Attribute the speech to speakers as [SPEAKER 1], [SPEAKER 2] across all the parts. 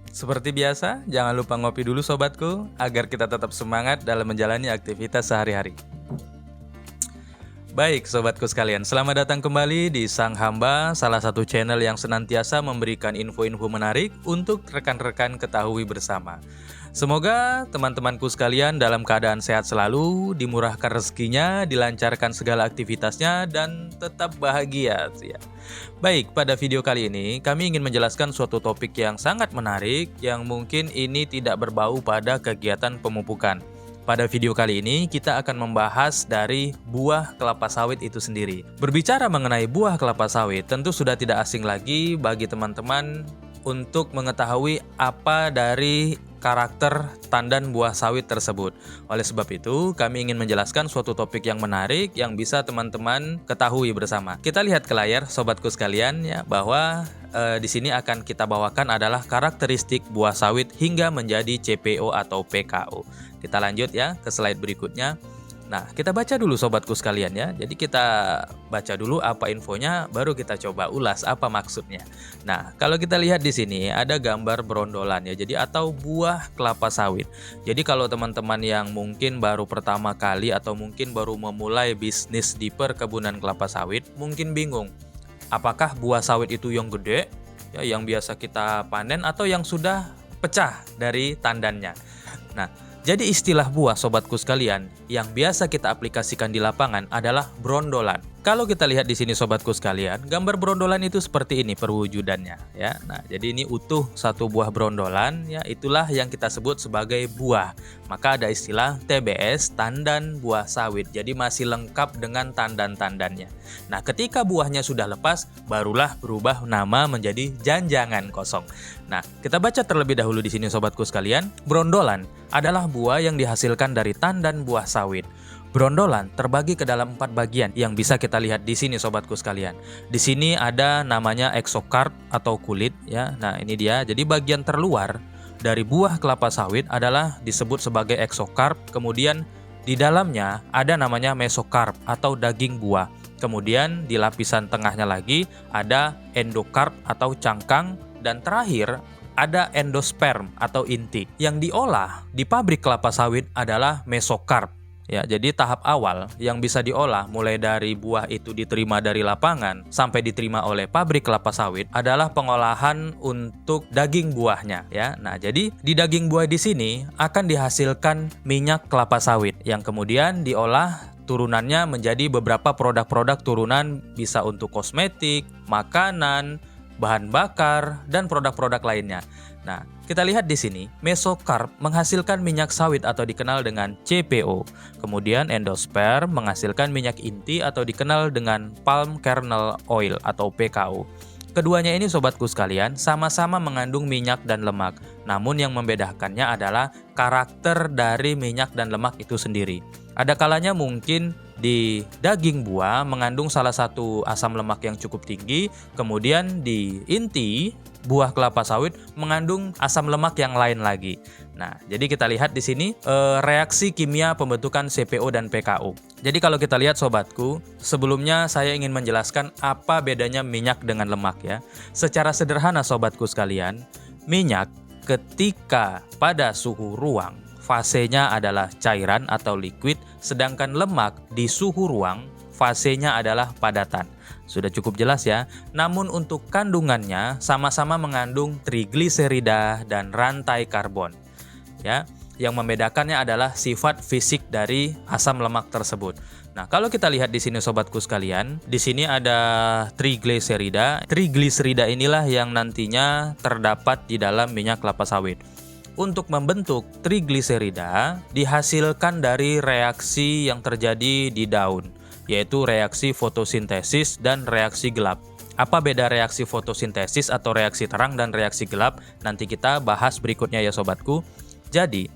[SPEAKER 1] Seperti biasa, jangan lupa ngopi dulu sobatku, agar kita tetap semangat dalam menjalani aktivitas sehari-hari. Baik sobatku sekalian, selamat datang kembali di Sang Hamba, salah satu channel yang senantiasa memberikan info-info menarik untuk rekan-rekan ketahui bersama. Semoga teman-temanku sekalian dalam keadaan sehat selalu, dimurahkan rezekinya, dilancarkan segala aktivitasnya, dan tetap bahagia. Baik, pada video kali ini kami ingin menjelaskan suatu topik yang sangat menarik yang mungkin ini tidak berbau pada kegiatan pemupukan. Pada video kali ini kita akan membahas dari buah kelapa sawit itu sendiri. Berbicara mengenai buah kelapa sawit, tentu sudah tidak asing lagi bagi teman-teman untuk mengetahui apa dari karakter tandan buah sawit tersebut. Oleh sebab itu, kami ingin menjelaskan suatu topik yang menarik yang bisa teman-teman ketahui bersama. Kita lihat ke layar, sobatku sekalian, ya, bahwa di sini akan kita bawakan adalah karakteristik buah sawit hingga menjadi CPO atau PKO. Kita lanjut ya ke slide berikutnya. Nah, kita baca dulu sobatku sekalian ya. Jadi kita baca dulu apa infonya, baru kita coba ulas apa maksudnya. Nah, kalau kita lihat di sini ada gambar brondolan ya. Jadi atau buah kelapa sawit. Jadi kalau teman-teman yang mungkin baru pertama kali atau mungkin baru memulai bisnis di perkebunan kelapa sawit, mungkin bingung. Apakah buah sawit itu yang gede, ya, yang biasa kita panen, atau yang sudah pecah dari tandannya? Nah, jadi istilah buah sobatku sekalian yang biasa kita aplikasikan di lapangan adalah brondolan. Kalau kita lihat di sini sobatku sekalian, gambar brondolan itu seperti ini perwujudannya ya. Nah, jadi ini utuh satu buah brondolan ya, itulah yang kita sebut sebagai buah. Maka ada istilah TBS, tandan buah sawit. Jadi masih lengkap dengan tandan-tandannya. Nah, ketika buahnya sudah lepas, barulah berubah nama menjadi janjangan kosong. Nah, kita baca terlebih dahulu di sini sobatku sekalian. Brondolan adalah buah yang dihasilkan dari tandan buah sawit. Brondolan terbagi ke dalam 4 bagian yang bisa kita lihat di sini sobatku sekalian. Di sini ada namanya eksokarp atau kulit ya. Nah, ini dia. Jadi bagian terluar dari buah kelapa sawit adalah disebut sebagai eksokarp. Kemudian di dalamnya ada namanya mesokarp atau daging buah. Kemudian di lapisan tengahnya lagi ada endokarp atau cangkang, dan terakhir ada endosperm atau inti. Yang diolah di pabrik kelapa sawit adalah mesokarp. Ya, jadi tahap awal yang bisa diolah mulai dari buah itu diterima dari lapangan sampai diterima oleh pabrik kelapa sawit adalah pengolahan untuk daging buahnya ya. Nah, jadi di daging buah di sini akan dihasilkan minyak kelapa sawit yang kemudian diolah turunannya menjadi beberapa produk-produk turunan, bisa untuk kosmetik, makanan, bahan bakar, dan produk-produk lainnya. Nah, kita lihat di sini, mesokarp menghasilkan minyak sawit atau dikenal dengan CPO. Kemudian endosperm menghasilkan minyak inti atau dikenal dengan palm kernel oil atau PKO. Keduanya ini sobatku sekalian sama-sama mengandung minyak dan lemak. Namun yang membedakannya adalah karakter dari minyak dan lemak itu sendiri. Ada kalanya mungkin di daging buah mengandung salah satu asam lemak yang cukup tinggi, kemudian di inti buah kelapa sawit mengandung asam lemak yang lain lagi. Nah, jadi kita lihat di sini reaksi kimia pembentukan CPO dan PKO. Jadi kalau kita lihat sobatku, sebelumnya saya ingin menjelaskan apa bedanya minyak dengan lemak ya. Secara sederhana sobatku sekalian, minyak ketika pada suhu ruang fasenya adalah cairan atau liquid, sedangkan lemak di suhu ruang fasenya adalah padatan. Sudah cukup jelas ya. Namun untuk kandungannya sama-sama mengandung trigliserida dan rantai karbon. Ya, yang membedakannya adalah sifat fisik dari asam lemak tersebut. Nah, kalau kita lihat di sini sobatku sekalian, di sini ada trigliserida. Trigliserida inilah yang nantinya terdapat di dalam minyak kelapa sawit. Untuk membentuk trigliserida dihasilkan dari reaksi yang terjadi di daun, yaitu reaksi fotosintesis dan reaksi gelap. Apa beda reaksi fotosintesis atau reaksi terang dan reaksi gelap? Nanti kita bahas berikutnya ya sobatku. Jadi,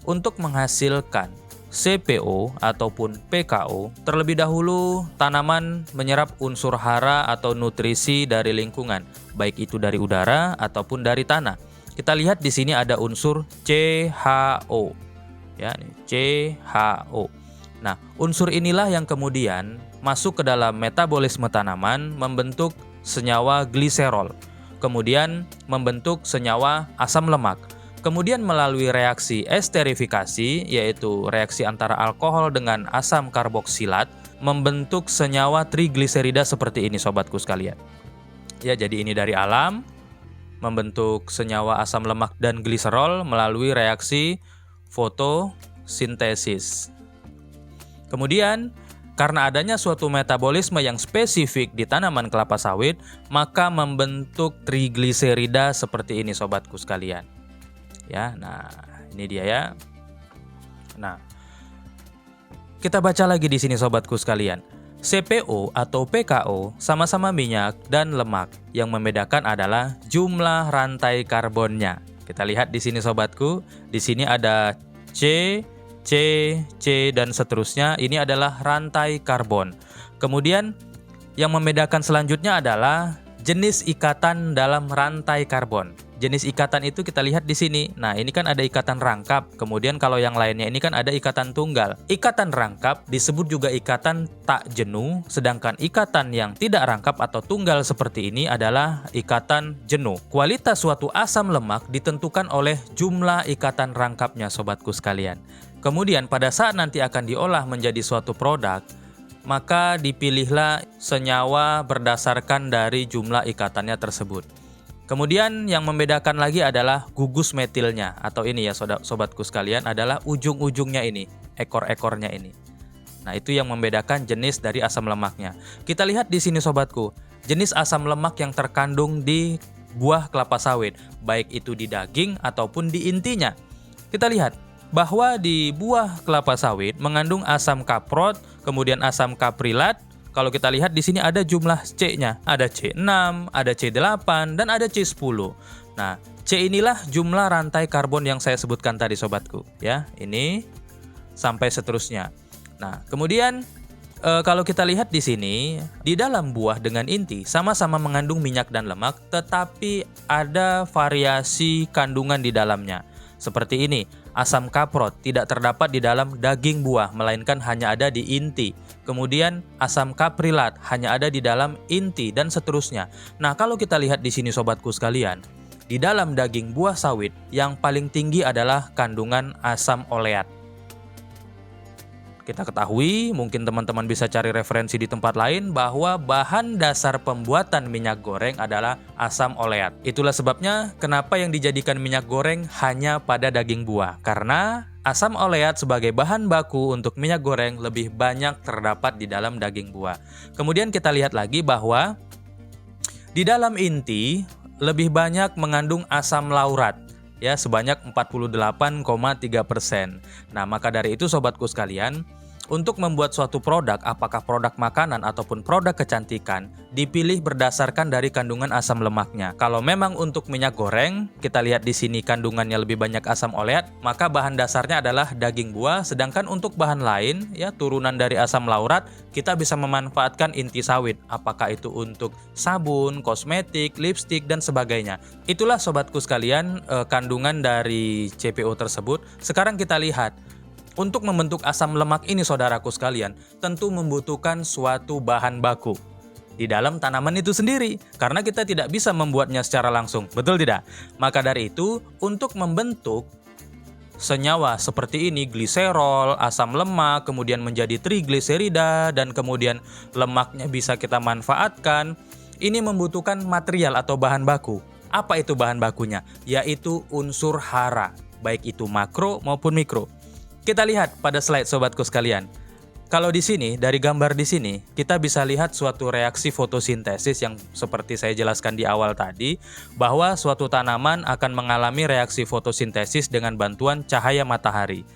[SPEAKER 1] untuk menghasilkan CPO ataupun PKO, terlebih dahulu tanaman menyerap unsur hara atau nutrisi dari lingkungan, baik itu dari udara ataupun dari tanah. Kita lihat di sini ada unsur CHO. Ya, nih, CHO. Nah, unsur inilah yang kemudian masuk ke dalam metabolisme tanaman membentuk senyawa gliserol. Kemudian membentuk senyawa asam lemak. Kemudian melalui reaksi esterifikasi, yaitu reaksi antara alkohol dengan asam karboksilat, membentuk senyawa trigliserida seperti ini sobatku sekalian. Ya, jadi ini dari alam, membentuk senyawa asam lemak dan gliserol melalui reaksi fotosintesis. Kemudian, karena adanya suatu metabolisme yang spesifik di tanaman kelapa sawit, maka membentuk trigliserida seperti ini sobatku sekalian. Ya, nah ini dia ya. Nah, kita baca lagi di sini sobatku sekalian. CPO atau PKO sama-sama minyak dan lemak. Yang membedakan adalah jumlah rantai karbonnya. Kita lihat di sini sobatku. Di sini ada C, dan seterusnya. Ini adalah rantai karbon. Kemudian yang membedakan selanjutnya adalah jenis ikatan dalam rantai karbon. Jenis ikatan itu kita lihat di sini. Nah, ini kan ada ikatan rangkap. Kemudian kalau yang lainnya ini kan ada ikatan tunggal. Ikatan rangkap disebut juga ikatan tak jenuh, sedangkan ikatan yang tidak rangkap atau tunggal seperti ini adalah ikatan jenuh. Kualitas suatu asam lemak ditentukan oleh jumlah ikatan rangkapnya sobatku sekalian. Kemudian pada saat nanti akan diolah menjadi suatu produk, maka dipilihlah senyawa berdasarkan dari jumlah ikatannya tersebut. Kemudian yang membedakan lagi adalah gugus metilnya, atau ini ya sobatku sekalian adalah ujung-ujungnya ini, ekor-ekornya ini. Nah, itu yang membedakan jenis dari asam lemaknya. Kita lihat di sini sobatku, jenis asam lemak yang terkandung di buah kelapa sawit, baik itu di daging ataupun di intinya. Kita lihat bahwa di buah kelapa sawit mengandung asam kaprot, kemudian asam kaprilat. Kalau kita lihat di sini ada jumlah C-nya, ada C6, ada C8, dan ada C10. Nah, C inilah jumlah rantai karbon yang saya sebutkan tadi sobatku, ya. Ini sampai seterusnya. Nah, kemudian kalau kita lihat di sini, di dalam buah dengan inti sama-sama mengandung minyak dan lemak, tetapi ada variasi kandungan di dalamnya. Seperti ini, asam kaprot tidak terdapat di dalam daging buah, melainkan hanya ada di inti. Kemudian asam kaprilat hanya ada di dalam inti dan seterusnya. Nah, kalau kita lihat di sini sobatku sekalian, di dalam daging buah sawit yang paling tinggi adalah kandungan asam oleat. Kita ketahui, mungkin teman-teman bisa cari referensi di tempat lain bahwa bahan dasar pembuatan minyak goreng adalah asam oleat. Itulah sebabnya kenapa yang dijadikan minyak goreng hanya pada daging buah. Karena asam oleat sebagai bahan baku untuk minyak goreng lebih banyak terdapat di dalam daging buah. Kemudian kita lihat lagi bahwa di dalam inti lebih banyak mengandung asam laurat. Ya, sebanyak 48,3%. Nah, maka dari itu sobatku sekalian, untuk membuat suatu produk, apakah produk makanan ataupun produk kecantikan, dipilih berdasarkan dari kandungan asam lemaknya. Kalau memang untuk minyak goreng, kita lihat di sini kandungannya lebih banyak asam oleat, maka bahan dasarnya adalah daging buah, sedangkan untuk bahan lain, ya turunan dari asam laurat, kita bisa memanfaatkan inti sawit, apakah itu untuk sabun, kosmetik, lipstik, dan sebagainya. Itulah sobatku sekalian kandungan dari CPO tersebut. Sekarang kita lihat, untuk membentuk asam lemak ini saudaraku sekalian, tentu membutuhkan suatu bahan baku di dalam tanaman itu sendiri, karena kita tidak bisa membuatnya secara langsung, betul tidak? Maka dari itu, untuk membentuk senyawa seperti ini, gliserol, asam lemak, kemudian menjadi trigliserida, dan kemudian lemaknya bisa kita manfaatkan, ini membutuhkan material atau bahan baku. Apa itu bahan bakunya? Yaitu unsur hara, baik itu makro maupun mikro. Kita lihat pada slide sobatku sekalian. Kalau di sini, dari gambar di sini, kita bisa lihat suatu reaksi fotosintesis yang seperti saya jelaskan di awal tadi, bahwa suatu tanaman akan mengalami reaksi fotosintesis dengan bantuan cahaya matahari.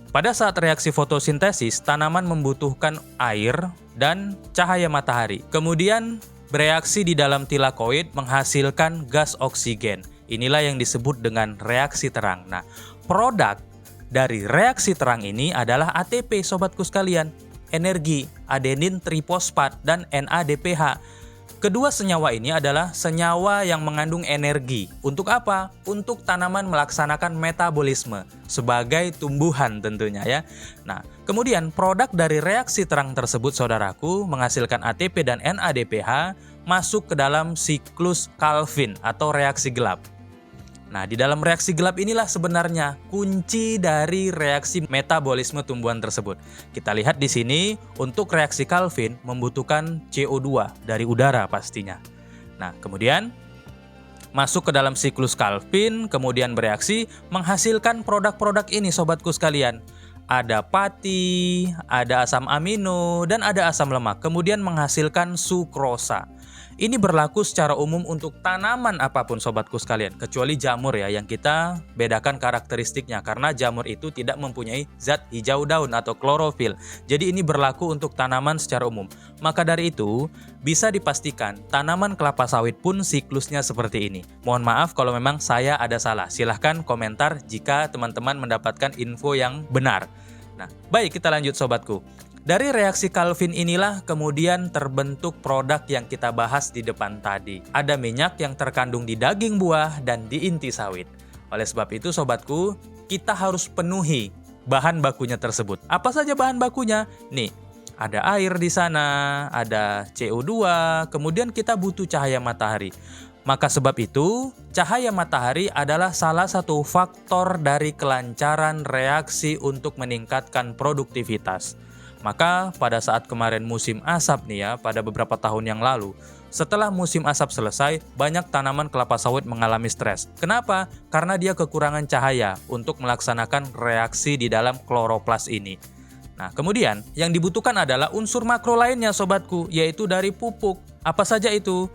[SPEAKER 1] Pada saat reaksi fotosintesis, tanaman membutuhkan air dan cahaya matahari. Kemudian bereaksi di dalam tilakoid menghasilkan gas oksigen. Inilah yang disebut dengan reaksi terang. Nah, produk dari reaksi terang ini adalah ATP sobatku sekalian, energi, adenin trifosfat, dan NADPH. Kedua senyawa ini adalah senyawa yang mengandung energi. Untuk apa? Untuk tanaman melaksanakan metabolisme sebagai tumbuhan tentunya ya. Nah, kemudian produk dari reaksi terang tersebut saudaraku menghasilkan ATP dan NADPH masuk ke dalam siklus Calvin atau reaksi gelap. Nah, di dalam reaksi gelap inilah sebenarnya kunci dari reaksi metabolisme tumbuhan tersebut. Kita lihat di sini, untuk reaksi Calvin membutuhkan CO2 dari udara pastinya. Nah, kemudian masuk ke dalam siklus Calvin, kemudian bereaksi menghasilkan produk-produk ini sobatku sekalian. Ada pati, ada asam amino, dan ada asam lemak. Kemudian menghasilkan sukrosa. Ini berlaku secara umum untuk tanaman apapun sobatku sekalian, kecuali jamur ya, yang kita bedakan karakteristiknya karena jamur itu tidak mempunyai zat hijau daun atau klorofil. Jadi ini berlaku untuk tanaman secara umum. Maka dari itu bisa dipastikan tanaman kelapa sawit pun siklusnya seperti ini. Mohon maaf kalau memang saya ada salah. Silahkan komentar jika teman-teman mendapatkan info yang benar. Nah, baik, kita lanjut sobatku. Dari reaksi Calvin inilah kemudian terbentuk produk yang kita bahas di depan tadi. Ada minyak yang terkandung di daging buah dan di inti sawit. Oleh sebab itu sobatku, kita harus penuhi bahan bakunya tersebut. Apa saja bahan bakunya? Nih, ada air di sana, ada CO2, kemudian kita butuh cahaya matahari. Maka sebab itu, cahaya matahari adalah salah satu faktor dari kelancaran reaksi untuk meningkatkan produktivitas. Maka pada saat kemarin musim asap nih ya, pada beberapa tahun yang lalu, setelah musim asap selesai, banyak tanaman kelapa sawit mengalami stres. Kenapa? Karena dia kekurangan cahaya untuk melaksanakan reaksi di dalam kloroplas ini. Nah, kemudian yang dibutuhkan adalah unsur makro lainnya sobatku, yaitu dari pupuk. Apa saja itu?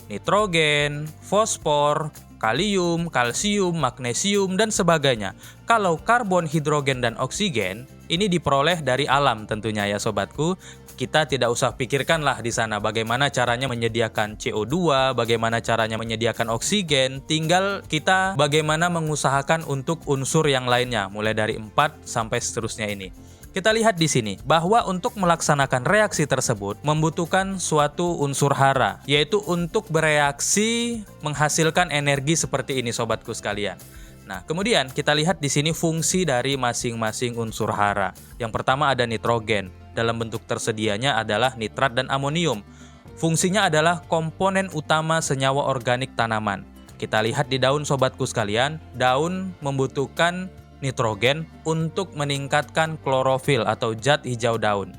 [SPEAKER 1] Nitrogen, fosfor, kalium, kalsium, magnesium, dan sebagainya. Kalau karbon, hidrogen, dan oksigen, ini diperoleh dari alam tentunya ya sobatku. Kita tidak usah pikirkanlah di sana bagaimana caranya menyediakan CO2, bagaimana caranya menyediakan oksigen. Tinggal kita bagaimana mengusahakan untuk unsur yang lainnya, mulai dari 4 sampai seterusnya ini. Kita lihat di sini bahwa untuk melaksanakan reaksi tersebut membutuhkan suatu unsur hara, yaitu untuk bereaksi menghasilkan energi seperti ini sobatku sekalian. Nah, kemudian kita lihat di sini fungsi dari masing-masing unsur hara. Yang pertama ada nitrogen, dalam bentuk tersedianya adalah nitrat dan amonium. Fungsinya adalah komponen utama senyawa organik tanaman. Kita lihat di daun sobatku sekalian, daun membutuhkan nitrogen untuk meningkatkan klorofil atau zat hijau daun.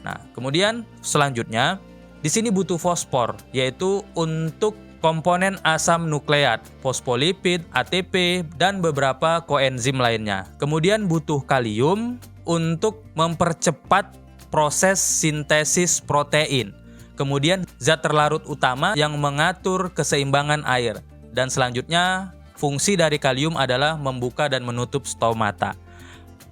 [SPEAKER 1] Nah, kemudian selanjutnya di sini butuh fosfor, yaitu untuk komponen asam nukleat, fosfolipid, ATP, dan beberapa koenzim lainnya. Kemudian butuh kalium untuk mempercepat proses sintesis protein. Kemudian zat terlarut utama yang mengatur keseimbangan air. Dan selanjutnya fungsi dari kalium adalah membuka dan menutup stomata.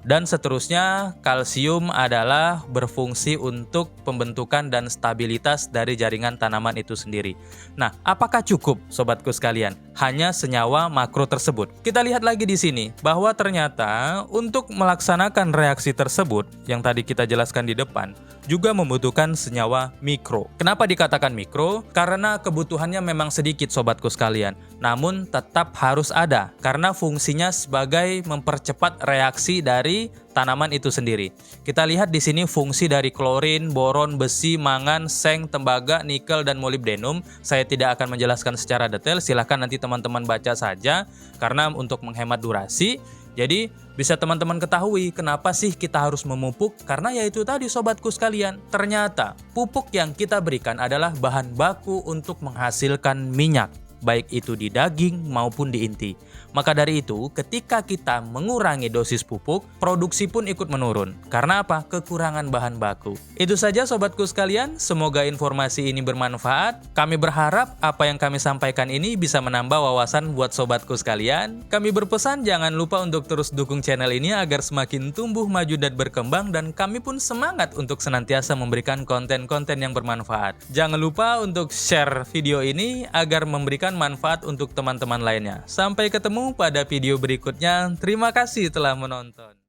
[SPEAKER 1] Dan seterusnya, kalsium adalah berfungsi untuk pembentukan dan stabilitas dari jaringan tanaman itu sendiri. Nah, apakah cukup sobatku sekalian? Hanya senyawa makro tersebut. Kita lihat lagi di sini bahwa ternyata untuk melaksanakan reaksi tersebut yang tadi kita jelaskan di depan juga membutuhkan senyawa mikro. Kenapa dikatakan mikro? Karena kebutuhannya memang sedikit sobatku sekalian. Namun tetap harus ada karena fungsinya sebagai mempercepat reaksi dari tanaman itu sendiri. Kita lihat di sini fungsi dari klorin, boron, besi, mangan, seng, tembaga, nikel, dan molibdenum. Saya tidak akan menjelaskan secara detail, silahkan nanti teman-teman baca saja karena untuk menghemat durasi. Jadi bisa teman-teman ketahui kenapa sih kita harus memupuk? Karena yaitu tadi sobatku sekalian, ternyata pupuk yang kita berikan adalah bahan baku untuk menghasilkan minyak, baik itu di daging maupun di inti. Maka dari itu, ketika kita mengurangi dosis pupuk, produksi pun ikut menurun. Karena apa? Kekurangan bahan baku. Itu saja sobatku sekalian, semoga informasi ini bermanfaat. Kami berharap apa yang kami sampaikan ini bisa menambah wawasan buat sobatku sekalian. Kami berpesan jangan lupa untuk terus dukung channel ini agar semakin tumbuh, maju, dan berkembang. Dan kami pun semangat untuk senantiasa memberikan konten-konten yang bermanfaat. Jangan lupa untuk share video ini agar memberikan manfaat untuk teman-teman lainnya. Sampai ketemu pada video berikutnya. Terima kasih telah menonton.